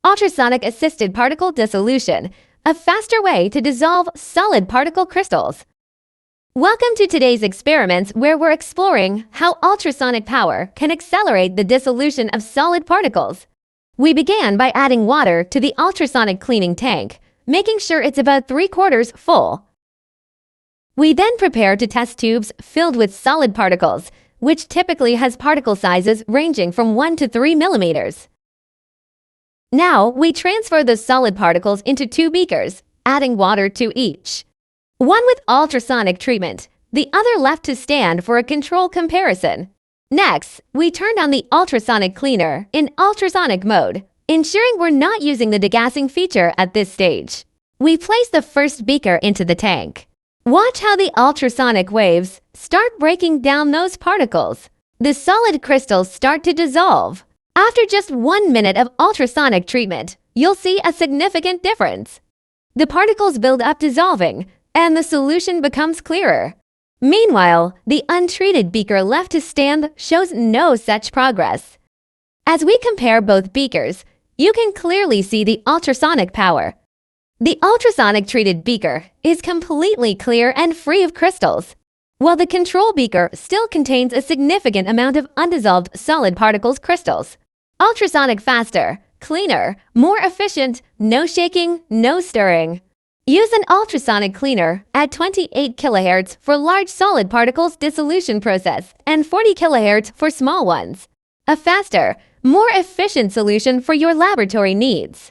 Ultrasonic assisted particle dissolution, a faster way to dissolve solid particle crystals. Welcome to today's experiments where we're exploring how ultrasonic power can accelerate the dissolution of solid particles. We began by adding water to the ultrasonic cleaning tank, making sure it's about 3/4 full. We then prepared to test tubes filled with solid particles, which typically has particle sizes ranging from 1 to 3 millimeters. Now, we transfer the solid particles into 2 beakers, adding water to each. One with ultrasonic treatment, the other left to stand for a control comparison. Next, we turned on the ultrasonic cleaner in ultrasonic mode, ensuring we're not using the degassing feature at this stage. We place the first beaker into the tank. Watch how the ultrasonic waves start breaking down those particles. The solid crystals start to dissolve. After just 1 minute of ultrasonic treatment, you'll see a significant difference. The particles build up dissolving, and the solution becomes clearer. Meanwhile, the untreated beaker left to stand shows no such progress. As we compare both beakers, you can clearly see the ultrasonic power. The ultrasonic treated beaker is completely clear and free of crystals, while the control beaker still contains a significant amount of undissolved solid particles crystals. Ultrasonic faster, cleaner, more efficient, no shaking, no stirring. Use an ultrasonic cleaner at 28 kHz for large solid particles dissolution process and 40 kHz for small ones. A faster, more efficient solution for your laboratory needs.